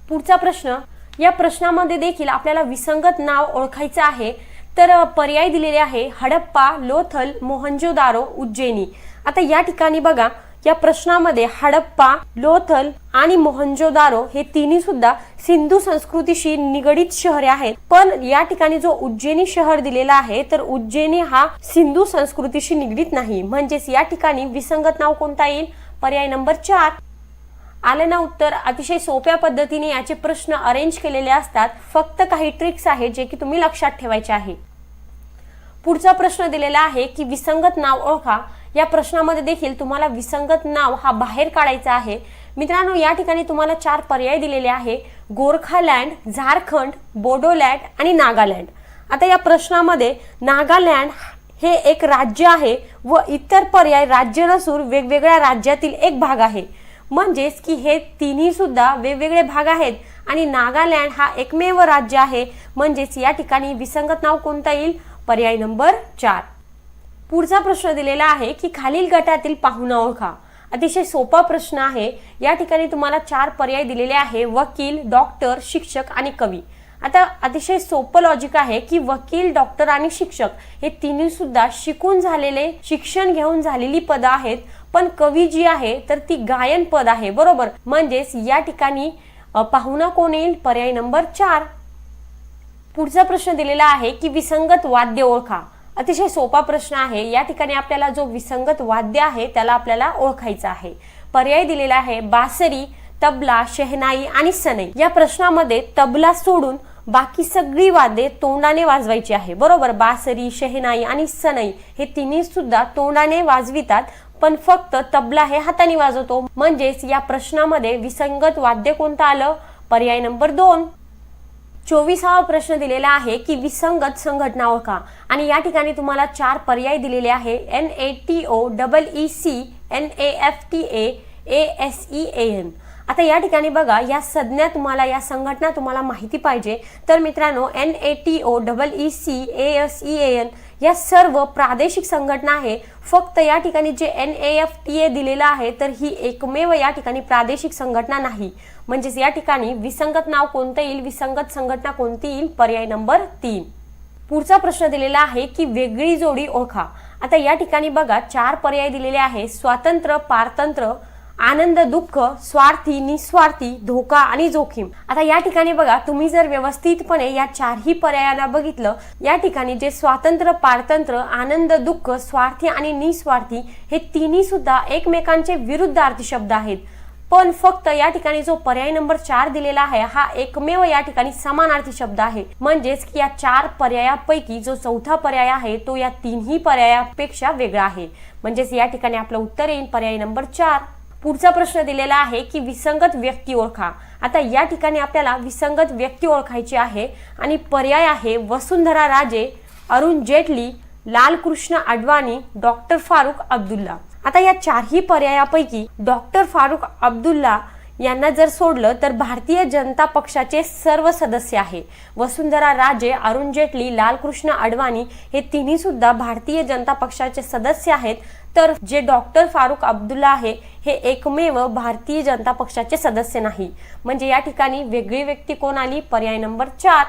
पुढचा प्रश्न या प्रश्नामध्ये देखील आपल्याला विसंगत नाव ओळखायचं आहे. तर पर्याय दिलेले आहे हडप्पा, लोथल, मोहनजोदारो, उज्जैनी. आता या ठिकाणी बघा या प्रश्नामध्ये हडप्पा, लोथल आणि मोहनजोदारो हे तिन्ही सुद्धा सिंधू संस्कृतीशी निगडित शहरे आहेत, पण या ठिकाणी जो उज्जैनी शहर दिलेला आहे तर उज्जैनी हा सिंधू संस्कृतीशी निगडित नाही, म्हणजेच या ठिकाणी विसंगत नाव कोणता येईल? पर्याय नंबर 4. आले ना उत्तर? अतिशय सोप्या पद्धतीने याचे प्रश्न अरेंज केलेले असतात, फक्त काही ट्रिक्स आहेत जे की तुम्ही लक्षात ठेवायचे आहे. पुढचा प्रश्न दिलेला आहे की विसंगत नाव ओळखा. या प्रश्नामध्ये देखील तुम्हाला विसंगत नाव हा बाहेर काढायचा आहे. मित्रांनो, या ठिकाणी तुम्हाला 4 पर्याय दिलेले आहे: गोरखालँड, झारखंड, बोडोलँड आणि नागालँड. आता या प्रश्नामध्ये नागालँड हे एक राज्य आहे व इतर पर्याय राज्य नसून वेगवेगळ्या राज्यातील एक भाग आहे, म्हणजेच की हे तिन्ही सुद्धा वेगवेगळे भाग आहेत आणि नागालँड हा एकमेव राज्य आहे, म्हणजेच या ठिकाणी विसंगत नाव कोणता येईल? पर्याय नंबर 4. पुढचा प्रश्न दिलेला आहे की खालील गटातील पाहुणा ओळखा. अतिशय सोपा प्रश्न आहे. या ठिकाणी तुम्हाला 4 पर्याय दिलेले आहे: वकील, डॉक्टर, शिक्षक आणि कवी. आता अतिशय सोपं लॉजिक आहे की वकील, डॉक्टर आणि शिक्षक हे तिन्ही सुद्धा शिकून झालेले, शिक्षण घेऊन झालेली पद आहेत, पण कवी जी आहे तर ती गायन पद आहे, बरोबर. म्हणजेच या ठिकाणी पाहुणा कोण येईल? पर्याय नंबर 4. पुढचा प्रश्न दिलेला आहे की विसंगत वाद्य ओळखा. अतिशय सोपा प्रश्न आहे. या ठिकाणी आपल्याला जो विसंगत वाद्य आहे त्याला आपल्याला ओळखायचं आहे. पर्याय दिलेला आहे: बासरी, तबला, शहनाई आणि सनई. या प्रश्नामध्ये तबला सोडून बाकी सगळी वाद्ये तोंडाने वाजवायची आहे, बरोबर. बासरी, शहनाई आणि सनई हे तिन्ही सुद्धा तोंडाने वाजवितात, पण फक्त तबला हे हाताने वाजवतो, म्हणजेच या प्रश्नामध्ये विसंगत वाद्य कोणतं आलं? पर्याय नंबर 2. 24वा प्रश्न दिलेला आहे की विसंगत संघटना ओळखा आणि या ठिकाणी तुम्हाला 4 पर्याय दिलेले आहे: NATO, EEC, NAFTA, ASEAN. आता या ठिकाणी बघा, या संज्ञा तुम्हाला, या संघटना तुम्हाला माहिती पाहिजे तर मित्रांनो, NATO, EEC, ASEAN या सर्व प्रादेशिक संघटना आहे. फक्त या ठिकाणी जे NAFTA दिलेला आहे तर ही एकमेव या ठिकाणी प्रादेशिक संघटना नाही, म्हणजेच या ठिकाणी विसंगत नाव कोणतं येईल? विसंगत संघटना कोणती येईल? पर्याय नंबर 3. पुढचा प्रश्न दिलेला आहे की वेगळी जोडी ओळखा. आता या ठिकाणी बघा 4 पर्याय दिलेले आहे: स्वातंत्र्य, पारतंत्र्य, आनंद, दुःख, स्वार्थी, निस्वार्थी, धोका आणि जोखीम. आता या ठिकाणी बघा, तुम्ही जर व्यवस्थितपणे या 4ही पर्यायांना बघितलं, या ठिकाणी जे स्वातंत्र्य, पारतंत्र्य, आनंद, दुःख, स्वार्थी आणि निस्वार्थी हे तिन्ही सुद्धा एकमेकांचे विरुद्धार्थी शब्द आहेत, पण फक्त या ठिकाणी जो पर्याय नंबर 4 दिलेला आहे हा एकमेव या ठिकाणी समानार्थी शब्द आहे, म्हणजेच की या 4 पर्यायापैकी जो चौथा पर्याय आहे तो या तिन्ही पर्यायापेक्षा वेगळा आहे, म्हणजेच या ठिकाणी आपलं उत्तर येईल पर्याय नंबर 4. पुढचा प्रश्न दिलेला आहे की विसंगत व्यक्ती ओळखा. आता या ठिकाणी आपल्याला विसंगत व्यक्ती ओळखायची आहे आणि पर्याय आहे: वसुंधरा राजे, अरुण जेटली, लालकृष्ण अडवाणी, डॉक्टर फारुख अब्दुल्ला. आता या 4ही पर्यायापैकी डॉक्टर फारुख अब्दुल्ला यांना जर सोडलं तर भारतीय जनता पक्षाचे सर्व सदस्य आहे. वसुंधरा राजे, अरुण जेटली, लालकृष्ण अडवाणी हे तिन्ही सुद्धा भारतीय जनता पक्षाचे सदस्य आहेत, तर जे डॉक्टर फारुख अब्दुल्ला आहे हे एकमेव भारतीय जनता पक्षाचे सदस्य नाही, म्हणजे या ठिकाणी वेगळी व्यक्ती कोण आली? पर्याय नंबर 4.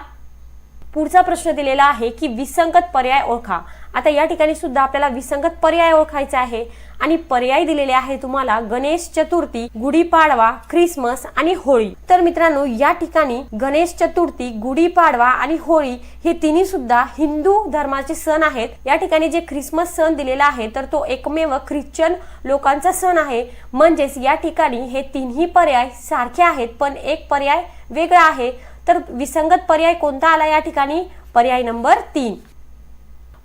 पुढचा प्रश्न दिलेला आहे की विसंगत पर्याय ओळखा. आता या ठिकाणी सुद्धा आपल्याला विसंगत पर्याय ओळखायचा आहे आणि पर्याय दिलेले आहे तुम्हाला: गणेश चतुर्थी, गुढीपाडवा, ख्रिसमस आणि होळी. तर मित्रांनो, या ठिकाणी गणेश चतुर्थी, गुढीपाडवा आणि होळी हे तिन्ही सुद्धा हिंदू धर्माचे सण आहेत. या ठिकाणी जे ख्रिसमस सण दिलेला आहे तर तो एकमेव ख्रिश्चन लोकांचा सण आहे, म्हणजेच या ठिकाणी हे तिन्ही पर्याय सारखे आहेत पण एक पर्याय वेगळा आहे. तर विसंगत पर्याय कोणता आला या ठिकाणी? पर्याय नंबर 3.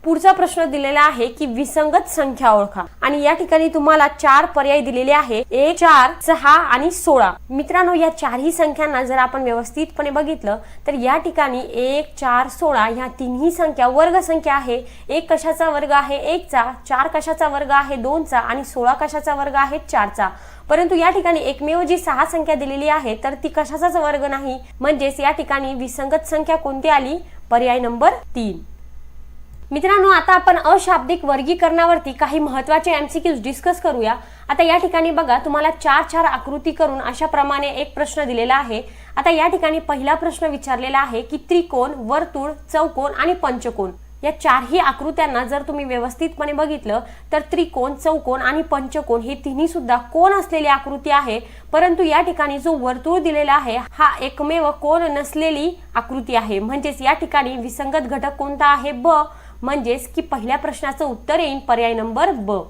पुढचा प्रश्न दिलेला आहे की विसंगत संख्या ओळखा आणि या ठिकाणी तुम्हाला 4 पर्याय दिलेले आहे: 1, 4, 6 आणि 16. मित्रांनो, या 4ही संख्यांना जर आपण व्यवस्थितपणे बघितलं तर या ठिकाणी 1, 4, 16 ह्या तिन्ही संख्या वर्ग संख्या आहे. 1 कशाचा वर्ग आहे? 1चा. 4 कशाचा वर्ग आहे? 2चा. आणि 16 कशाचा वर्ग आहे? 4चा. परंतु या ठिकाणी एकमेव जी 6 संख्या दिलेली आहे तर ती कशाचाच वर्ग नाही, म्हणजेच या ठिकाणी विसंगत संख्या कोणती आली? पर्याय नंबर 3. मित्रांनो, आता आपण अशाब्दिक वर्गीकरणावरती काही महत्त्वाचे MCQs डिस्कस करूया. आता या ठिकाणी बघा, तुम्हाला 4 आकृती करून अशा प्रमाणे एक प्रश्न दिलेला आहे. आता या ठिकाणी पहिला प्रश्न विचारलेला आहे की त्रिकोण, वर्तुळ, चौकोन आणि पंचकोन या चारही आकृत्यांना जर तुम्ही व्यवस्थितपणे बघितलं तर त्रिकोण, चौकोन आणि पंचकोन हे तिन्ही सुद्धा कोन असलेली आकृती आहे, परंतु या ठिकाणी जो वर्तुळ दिलेला आहे हा एकमेव कोन नसलेली आकृती आहे। म्हणजेच या ठिकाणी विसंगत घटक कोणता आहे? ब, म्हणजेच की पहिल्या प्रश्नाचं उत्तर येईल पर्याय नंबर ब।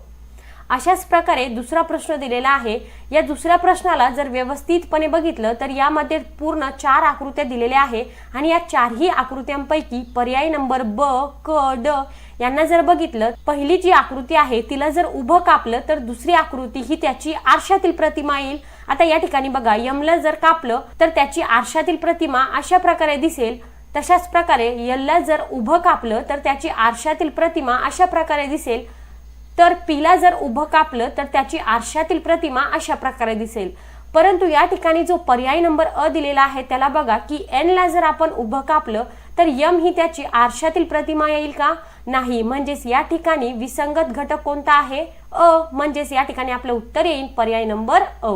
अशाच प्रकारे दुसरा प्रश्न दिलेला आहे। या दुसऱ्या प्रश्नाला जर व्यवस्थितपणे बघितलं तर यामध्ये पूर्ण 4 आकृत्या दिलेल्या आहे आणि या चारही आकृत्यांपैकी पर्याय नंबर ब, क, ड यांना जर बघितलं, पहिली जी आकृती आहे तिला जर उभं कापलं तर दुसरी आकृती ही त्याची आरशातील प्रतिमा येईल। आता या ठिकाणी बघा, यमला जर कापलं तर त्याची आरशातील प्रतिमा अशा प्रकारे दिसेल। तशाच प्रकारे यलला जर उभं कापलं तर त्याची आरशातील प्रतिमा अशा प्रकारे दिसेल। तर पीला जर उभं कापलं तर त्याची आरशातील प्रतिमा अशा प्रकारे दिसेल। परंतु या ठिकाणी जो पर्याय नंबर अ दिलेला आहे त्याला बघा की एन ला जर आपण उभं कापलं तर यम ही त्याची आरशातील प्रतिमा येईल का? नाही। म्हणजेच या ठिकाणी विसंगत घटक कोणता आहे? अ। म्हणजेच या ठिकाणी आपलं उत्तर येईल पर्याय नंबर अ।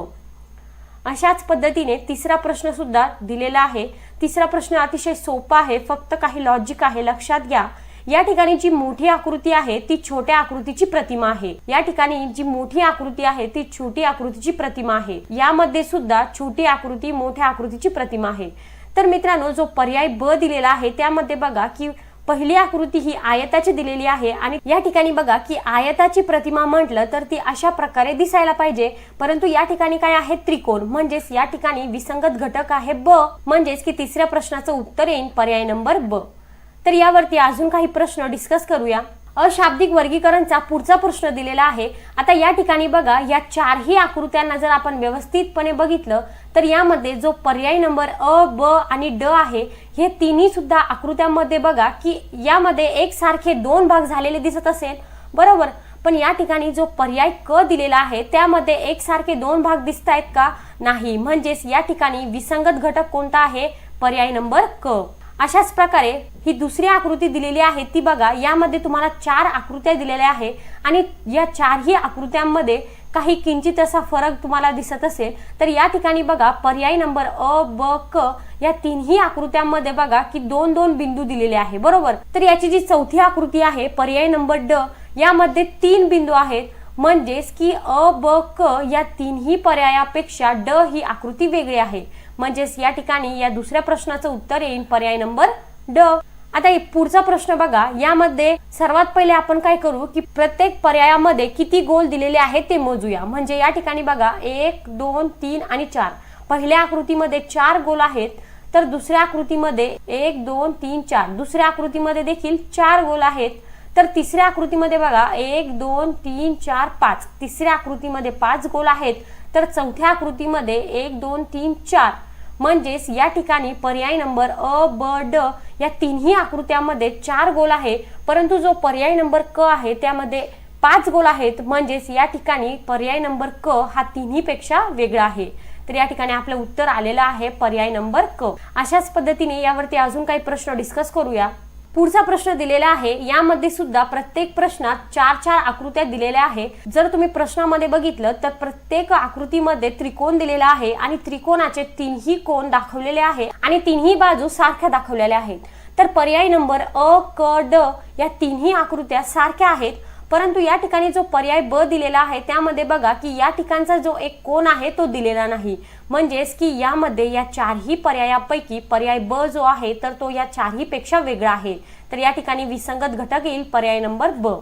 अशाच पद्धतीने तिसरा प्रश्न सुद्धा दिलेला आहे। तिसरा प्रश्न अतिशय सोपा आहे, फक्त काही लॉजिक आहे, लक्षात घ्या। या ठिकाणी जी मोठी आकृती आहे ती छोट्या आकृतीची प्रतिमा आहे। या ठिकाणी जी मोठी आकृती आहे ती छोटी आकृतीची प्रतिमा आहे। यामध्ये सुद्धा छोटी आकृती मोठ्या आकृतीची प्रतिमा आहे। तर मित्रांनो, जो पर्याय ब दिलेला आहे त्यामध्ये बघा की पहिली आकृती ही आयताची दिलेली आहे आणि या ठिकाणी बघा की आयताची प्रतिमा म्हटलं तर ती अशा प्रकारे दिसायला पाहिजे, परंतु या ठिकाणी काय आहे? त्रिकोण। म्हणजेच या ठिकाणी विसंगत घटक आहे ब, म्हणजेच की तिसऱ्या प्रश्नाचं उत्तर येईल पर्याय नंबर ब। तर यावरती अजून काही प्रश्न डिस्कस करूया। अशाब्दिक वर्गीकरणचा पुढचा प्रश्न दिलेला आहे। आता या ठिकाणी बघा, या चारही आकृत्यांना जर आपण व्यवस्थितपणे बघितलं तर यामध्ये जो पर्याय नंबर अ, ब आणि ड आहे हे तिन्ही सुद्धा आकृत्यांमध्ये बघा की यामध्ये एकसारखे 2 भाग झालेले दिसत असेल, बरोबर। पण या ठिकाणी जो पर्याय क दिलेला आहे त्यामध्ये एकसारखे 2 भाग दिसत आहेत का? नाही। म्हणजेच या ठिकाणी विसंगत घटक कोणता आहे? पर्याय नंबर क। अशाच प्रकारे ही दुसरी आकृती दिलेली आहे ती बघा, यामध्ये तुम्हाला 4 आकृत्या दिलेल्या आहे आणि या चारही आकृत्यांमध्ये काही किंचित असा फरक तुम्हाला दिसत असेल तर या ठिकाणी बघा पर्याय नंबर अ, ब, क या तिन्ही आकृत्यांमध्ये बघा की 2-2 बिंदू दिलेले आहे, बरोबर। तर याची जी चौथी आकृती आहे पर्याय नंबर ड, यामध्ये 3 बिंदू आहेत। म्हणजेच की अ, ब, क या तिन्ही पर्यायापेक्षा ड ही आकृती वेगळी आहे। म्हणजेच या ठिकाणी या दुसऱ्या प्रश्नाचं उत्तर येईल पर्याय नंबर ड। आता पुढचा प्रश्न बघा, यामध्ये सर्वात पहिले आपण काय करू की प्रत्येक पर्यायामध्ये किती गोल दिलेले आहेत ते मोजूया। म्हणजे या ठिकाणी बघा 1, 2, 3 आणि 4। पहिल्या आकृतीमध्ये 4 गोल आहेत, तर दुसऱ्या आकृतीमध्ये 1, 2, 3, 4। दुसऱ्या आकृतीमध्ये देखील 4 गोल आहेत, तर तिसऱ्या आकृतीमध्ये बघा 1, 2, 3, 4, 5। तिसऱ्या आकृतीमध्ये 5 गोल आहेत, तर चौथ्या आकृतीमध्ये 1, 2, 3, 4। म्हणजेच या ठिकाणी पर्याय नंबर अ, ब, ड या तिन्ही आकृत्यांमध्ये 4 गोल आहे, परंतु जो पर्याय नंबर क आहे त्यामध्ये 5 गोल आहेत। म्हणजेच या ठिकाणी पर्याय नंबर क हा तिन्हीपेक्षा वेगळा आहे। तर या ठिकाणी आपलं उत्तर आलेलं आहे पर्याय नंबर क। अशाच पद्धतीने यावरती अजून काही प्रश्न डिस्कस करूया। पुढचा प्रश्न दिलेला आहे, यामध्ये सुद्धा प्रत्येक प्रश्नात 4-4 आकृत्या दिलेल्या आहे। जर तुम्ही प्रश्नामध्ये बघितलं तर प्रत्येक आकृतीमध्ये त्रिकोण दिलेला आहे आणि त्रिकोणाचे 3ही कोन दाखवलेले आहे आणि तिन्ही बाजू सारख्या दाखवलेल्या आहेत। तर पर्याय नंबर अ, क, ड या तिन्ही आकृत्या सारख्या आहेत, परंतु या ठिकाणी जो पर्याय ब दिलेला आहे त्यामध्ये बघा की या ठिकाणचा जो एक कोन आहे तो दिलेला नाही। म्हणजेच की यामध्ये या चारही पर्यायापैकी पर्याय ब जो आहे तर तो या चारही पेक्षा वेगळा आहे। तर या ठिकाणी विसंगत घटक येईल पर्याय नंबर ब।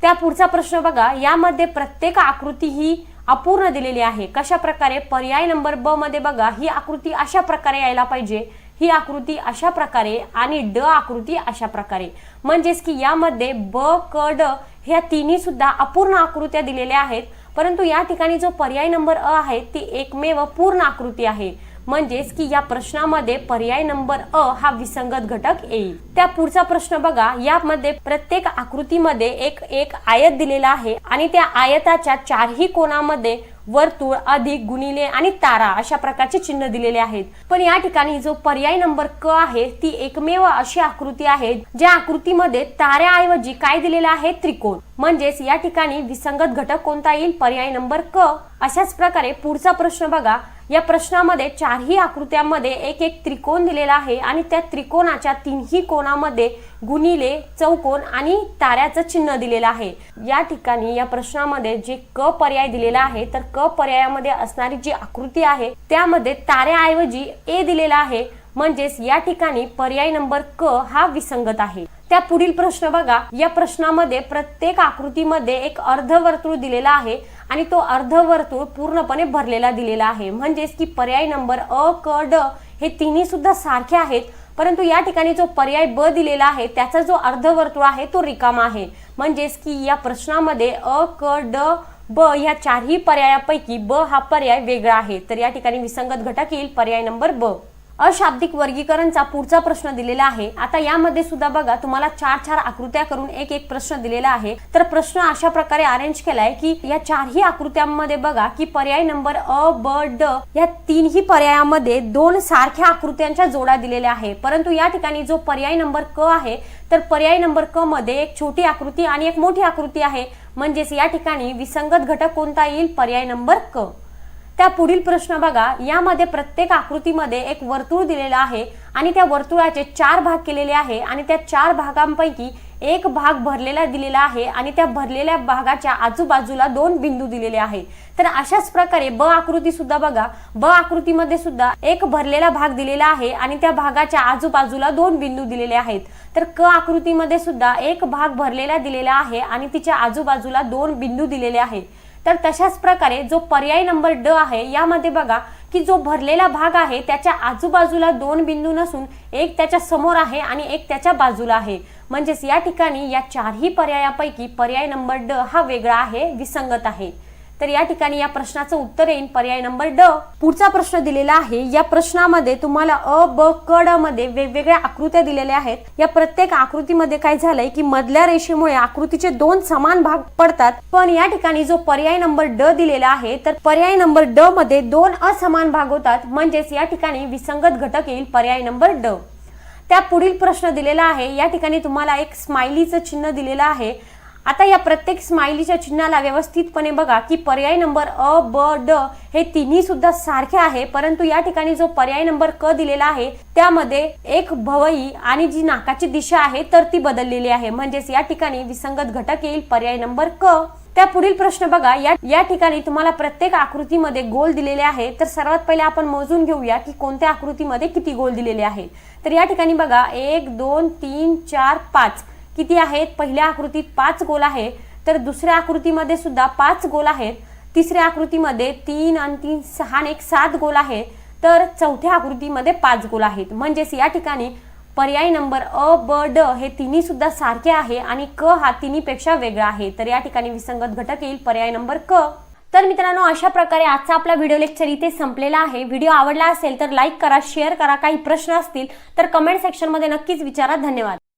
त्या पुढचा प्रश्न बघा, यामध्ये प्रत्येक आकृती ही अपूर्ण दिलेली आहे। कशा प्रकारे? पर्याय नंबर ब मध्ये बघा ही आकृती अशा प्रकारे यायला पाहिजे, ही आकृती अशा प्रकारे आणि ड आकृती अशा प्रकारे। म्हणजेच की यामध्ये ब, क, ड ह्या तिन्ही सुद्धा अपूर्ण आकृत्या दिलेल्या आहेत, परंतु या ठिकाणी जो पर्याय नंबर अ आहे ती एकमेव पूर्ण आकृती आहे। म्हणजेच की या प्रश्नामध्ये पर्याय नंबर अ हा विसंगत घटक येईल। त्या पुढचा प्रश्न बघा, यामध्ये प्रत्येक आकृतीमध्ये एक आयत दिलेला आहे आणि त्या आयताच्या चारही कोणामध्ये वर्तुळ, अधिक, गुणिले आणि तारा अशा प्रकारचे चिन्ह दिलेले आहेत। पण या ठिकाणी जो पर्याय नंबर क आहे ती एकमेव अशी आकृती आहे ज्या आकृतीमध्ये ताऱ्याऐवजी काय दिलेलं आहे? त्रिकोण। म्हणजेच या ठिकाणी विसंगत घटक कोणता येईल? पर्याय नंबर क. अशाच प्रकारे पुढचा प्रश्न बघा. या प्रश्नामध्ये चारही आकृत्यांमध्ये एक एक त्रिकोण दिलेला आहे आणि त्या त्रिकोणाच्या तिन्ही कोणामध्ये गुणिले चौकोन आणि ताऱ्याचं चिन्ह दिलेलं आहे. या ठिकाणी या प्रश्नामध्ये जे क पर्याय दिलेला आहे तर क पर्यायामध्ये असणारी जी आकृती आहे त्यामध्ये ताऱ्याऐवजी ए दिलेला आहे. म्हणजेच या ठिकाणी पर्याय नंबर क हा विसंगत आहे. त्या पुढील प्रश्न बघा. या प्रश्नामध्ये प्रत्येक आकृतीमध्ये एक अर्धवर्तुळ दिलेला आहे आणि तो अर्धवर्तुळ पूर्णपणे भरलेला दिलेला आहे. म्हणजेच की पर्याय नंबर अ, क, ड हे तिन्ही सुद्धा सारखे आहेत, परंतु या ठिकाणी जो पर्याय ब दिलेला आहे त्याचा जो अर्धवर्तुळ आहे तो रिकामा आहे. म्हणजेच की या प्रश्नामध्ये अ, क, ड, ब ह्या चारही पर्यायापैकी ब हा पर्याय वेगळा आहे. तर या ठिकाणी विसंगत घटक येईल पर्याय नंबर ब. अशाब्दिक वर्गीकरणचा पुढचा प्रश्न दिलेला आहे. आता यामध्ये सुद्धा बघा तुम्हाला चार आकृत्या करून एक एक प्रश्न दिलेला आहे. तर प्रश्न अशा प्रकारे अरेंज केलाय की या चारही आकृत्यांमध्ये बघा की पर्याय नंबर अ, ब, ड या तीनही पर्यायामध्ये दोन सारख्या आकृत्यांच्या जोड्या दिलेल्या आहे. परंतु या ठिकाणी जो पर्याय नंबर क आहे तर पर्याय नंबर क मध्ये एक छोटी आकृती आणि एक मोठी आकृती आहे. म्हणजेच या ठिकाणी विसंगत घटक कोणता येईल? पर्याय नंबर क. त्या पुढील प्रश्न बघा. यामध्ये प्रत्येक आकृतीमध्ये एक वर्तुळ दिलेला आहे आणि त्या वर्तुळाचे 4 भाग केलेले आहे आणि त्या 4 भागांपैकी एक भाग भरलेला दिलेला आहे आणि त्या भरलेल्या भागाच्या आजूबाजूला 2 बिंदू दिलेले आहे. तर अशाच प्रकारे ब आकृती सुद्धा बघा. ब आकृतीमध्ये सुद्धा एक भरलेला भाग दिलेला आहे आणि त्या भागाच्या आजूबाजूला 2 बिंदू दिलेले आहेत. तर क आकृतीमध्ये सुद्धा एक भाग भरलेला दिलेला आहे आणि तिच्या आजूबाजूला 2 बिंदू दिलेले आहे. तर तशाच प्रकारे जो पर्याय नंबर ड आहे यामध्ये बघा की जो भरलेला भाग आहे त्याच्या आजूबाजूला 2 बिंदू नसून एक त्याच्या समोर आहे आणि एक त्याच्या बाजूला आहे. म्हणजेच या ठिकाणी या चारही पर्यायापैकी पर्याय नंबर ड हा वेगळा आहे, विसंगत आहे. तर या ठिकाणी या प्रश्नाचं उत्तर येईल पर्याय नंबर ड. पुढचा प्रश्न दिलेला आहे. या प्रश्नामध्ये तुम्हाला अ, ब, क, ड मध्ये वेगवेगळ्या आकृत्या दिलेल्या आहेत. या प्रत्येक आकृतीमध्ये काय झालंय की मधल्या रेषेमुळे आकृतीचे 2 समान भाग पडतात. पण या ठिकाणी जो पर्याय नंबर ड दिलेला आहे तर पर्याय नंबर ड मध्ये 2 असमान भाग होतात. म्हणजेच या ठिकाणी विसंगत घटक येईल पर्याय नंबर ड. त्या पुढील प्रश्न दिलेला आहे. या ठिकाणी तुम्हाला एक स्माइलीचं चिन्ह दिलेलं आहे. आता या प्रत्येक स्माइलीच्या चिन्हाला व्यवस्थितपणे बघा की पर्याय नंबर अ, ब, ड हे तिन्ही सुद्धा सारखे आहे. परंतु या ठिकाणी जो पर्याय नंबर क दिलेला आहे त्यामध्ये एक भवई आणि जी नाकाची दिशा आहे तर ती बदललेली आहे. म्हणजेच या ठिकाणी विसंगत घटक येईल पर्याय नंबर क. त्या पुढील प्रश्न बघा. या ठिकाणी तुम्हाला प्रत्येक आकृतीमध्ये गोल दिलेले आहे. तर सर्वात पहिले आपण मोजून घेऊया की कोणत्या आकृतीमध्ये किती गोल दिलेले आहे. तर या ठिकाणी बघा 1, 2, 3, 4, 5 किती आहेत? पहिल्या आकृतीत 5 गोल आहे. तर दुसऱ्या आकृतीमध्ये सुद्धा 5 गोल आहेत. तिसऱ्या आकृतीमध्ये 3 आणि 3 6 आणि 1 7 गोल आहे. तर चौथ्या आकृतीमध्ये 5 गोल आहेत. म्हणजेच या ठिकाणी पर्याय नंबर अ, ब, ड हे तिन्ही सुद्धा सारखे आहे आणि क हा तिन्हीपेक्षा वेगळा आहे. तर या ठिकाणी विसंगत घटक येईल पर्याय नंबर क. तर मित्रांनो अशा प्रकारे आजचा आपला व्हिडिओ लेक्चर इथे संपलेला आहे. व्हिडिओ आवडला असेल तर लाईक करा, शेअर करा. काही प्रश्न असतील तर कमेंट सेक्शनमध्ये नक्कीच विचारा. धन्यवाद.